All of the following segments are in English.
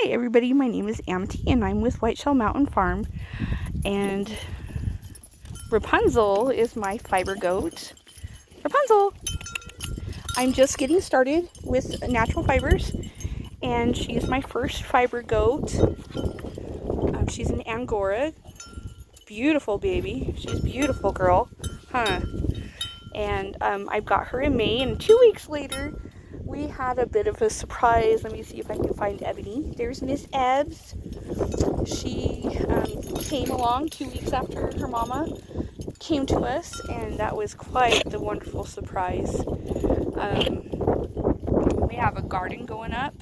Hi everybody, my name is Amity and I'm with Whiteshell Mountain Farm, and Rapunzel is my fiber goat. Rapunzel! I'm just getting started with natural fibers, and she's my first fiber goat. She's an Angora. Beautiful baby. She's a beautiful girl. And I got her in May, and 2 weeks later we had a bit of a surprise. Let me see if I can find Ebony. There's Miss Ebbs. She came along 2 weeks after her mama came to us, and that was quite the wonderful surprise. We have a garden going up.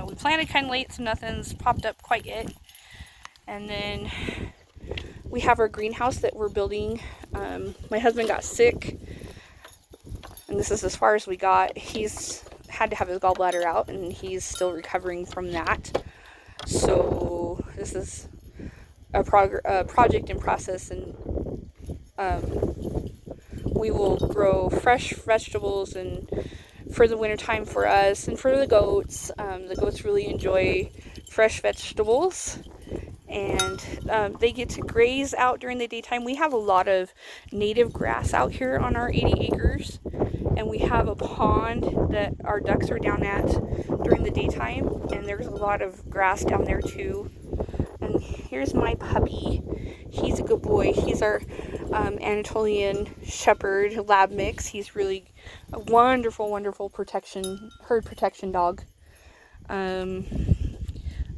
We planted kind of late, so nothing's popped up quite yet. And then we have our greenhouse that we're building. My husband got sick, and this is as far as we got. He's had to have his gallbladder out, and he's still recovering from that. So this is a project in process, and we will grow fresh vegetables and for the wintertime for us and for the goats. The goats really enjoy fresh vegetables, and they get to graze out during the daytime. We have a lot of native grass out here on our 80 acres, and we have a pond that our ducks are down at during the daytime, and there's a lot of grass down there too. And here's my puppy. He's a good boy. He's our Anatolian Shepherd Lab mix. He's really a wonderful, wonderful herd protection dog. I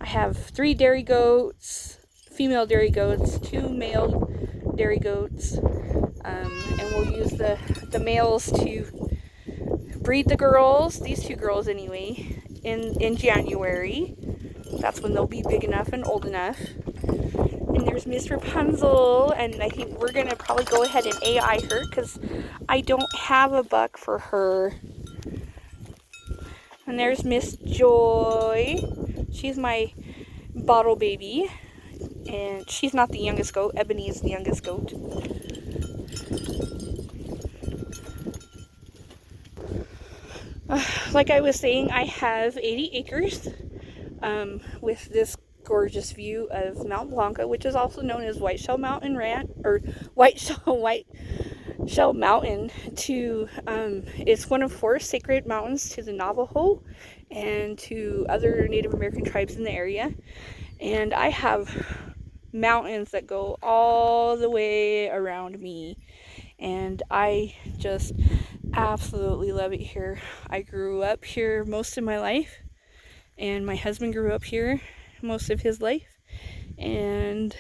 have 3 dairy goats, female dairy goats, 2 male dairy goats, and we'll use the males to breed the girls, these 2 girls anyway, in January. That's when they'll be big enough and old enough. And there's Miss Rapunzel, and I think we're gonna probably go ahead and AI her because I don't have a buck for her. And there's Miss Joy. She's my bottle baby, and she's not the youngest goat. Ebony is the youngest goat. Like I was saying, I have 80 acres with this gorgeous view of Mount Blanca, which is also known as Whiteshell Mountain Ranch, or Whiteshell Mountain. It's one of 4 sacred mountains to the Navajo and to other Native American tribes in the area. And I have mountains that go all the way around me, and I just absolutely love it here. I grew up here most of my life, and my husband grew up here most of his life, and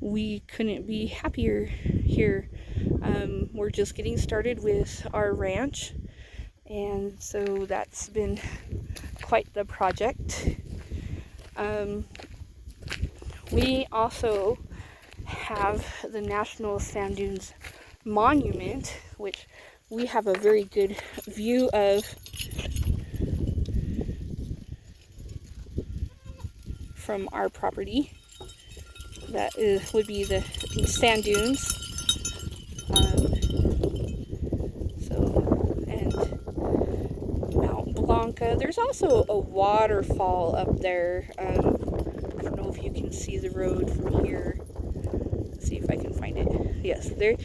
we couldn't be happier here. We're just getting started with our ranch, and so that's been quite the project. We also have the National Sand Dunes Monument, which we have a very good view of from our property. That would be the sand dunes. And Mount Blanca. There's also a waterfall up there. I don't know if you can see the road from here. Let's see if I can find it. Yes, there.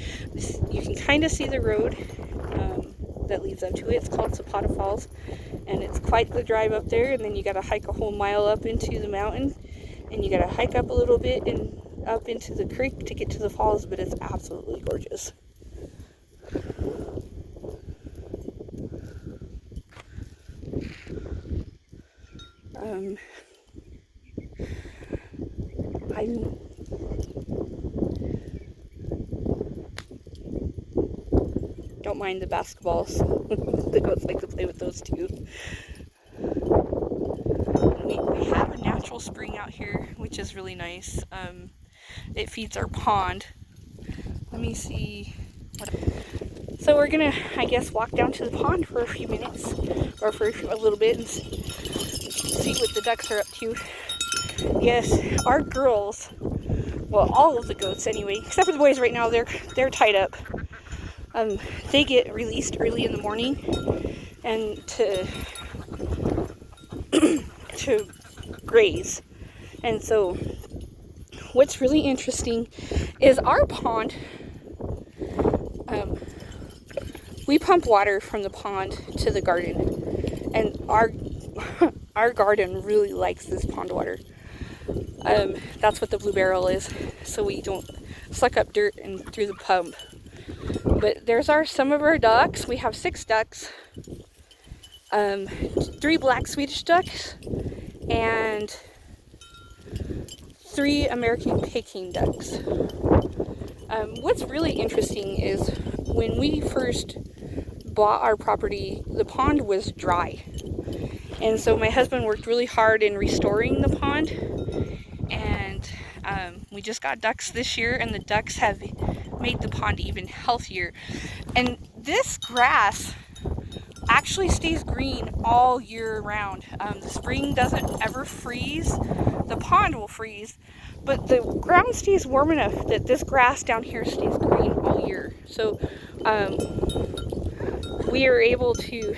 You can kind of see the road that leads up to it. It's called Zapata Falls, and it's quite the drive up there. And then you got to hike a whole mile up into the mountain, and you got to hike up a little bit and up into the creek to get to the falls. But it's absolutely gorgeous. Don't mind the basketballs. The goats like to play with those too. We have a natural spring out here, which is really nice. It feeds our pond. Let me see. So we're gonna, I guess, walk down to the pond for a few minutes, or for a little bit, and see what the ducks are up to. Yes, our girls, well, all of the goats anyway, except for the boys right now, they're tied up. They get released early in the morning, and to graze. And so what's really interesting is our pond, we pump water from the pond to the garden, and our garden really likes this pond water. That's what the blue barrel is, so we don't suck up dirt and through the pump. But there's some of our ducks. We have 6 ducks, 3 black Swedish ducks, and 3 American Peking ducks. What's really interesting is when we first bought our property, the pond was dry. And so my husband worked really hard in restoring the pond. And we just got ducks this year, and the ducks have made the pond even healthier. And this grass actually stays green all year round. The spring doesn't ever freeze. The pond will freeze, but the ground stays warm enough that this grass down here stays green all year. So we are able to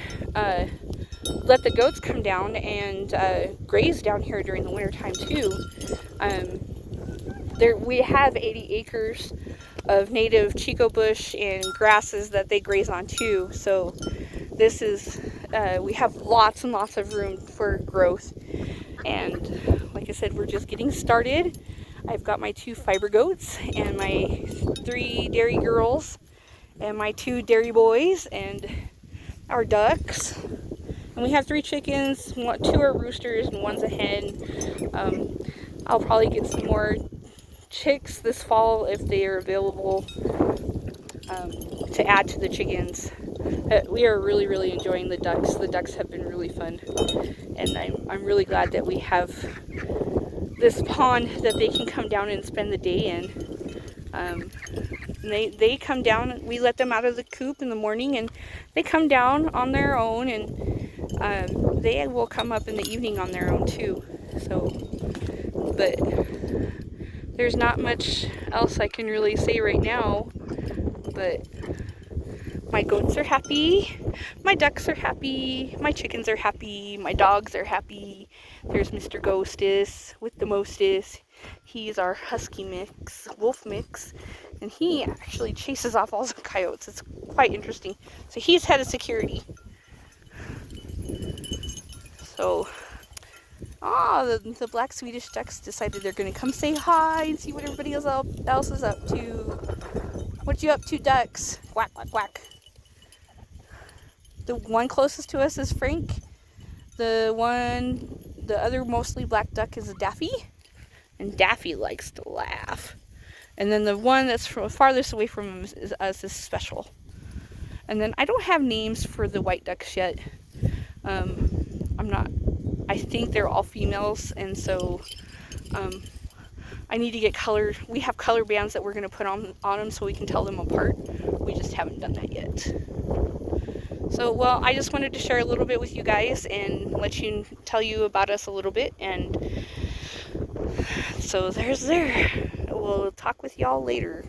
let the goats come down and graze down here during the winter time too. We have 80 acres of native Chico bush and grasses that they graze on too. So this is, we have lots and lots of room for growth. And like I said, we're just getting started. I've got my 2 fiber goats and my 3 dairy girls and my 2 dairy boys and our ducks. And we have 3 chickens, 2 are roosters and 1's a hen. I'll probably get some more chicks this fall if they are available to add to the chickens. We are really, really enjoying the ducks. The ducks have been really fun. And I'm really glad that we have this pond that they can come down and spend the day in. They come down, we let them out of the coop in the morning, and they come down on their own, and they will come up in the evening on their own too. So, but there's not much else I can really say right now, but my goats are happy, my ducks are happy, my chickens are happy, my dogs are happy. There's Mr. Ghostus with the mostest. He's our husky mix, wolf mix, and he actually chases off all the coyotes. It's quite interesting. So he's head of security. So, the black Swedish ducks decided they're going to come say hi and see what everybody else is up to. What you up to, ducks? Quack, quack, quack. The one closest to us is Frank. The other mostly black duck is a Daffy. And Daffy likes to laugh. And then the one that's farthest away from us is Special. And then I don't have names for the white ducks yet. I think they're all females, and so I need to get color. We have color bands that we're going to put on them so we can tell them apart. We just haven't done that yet. So, well, I just wanted to share a little bit with you guys and tell you about us a little bit. And so there's there. We'll talk with y'all later.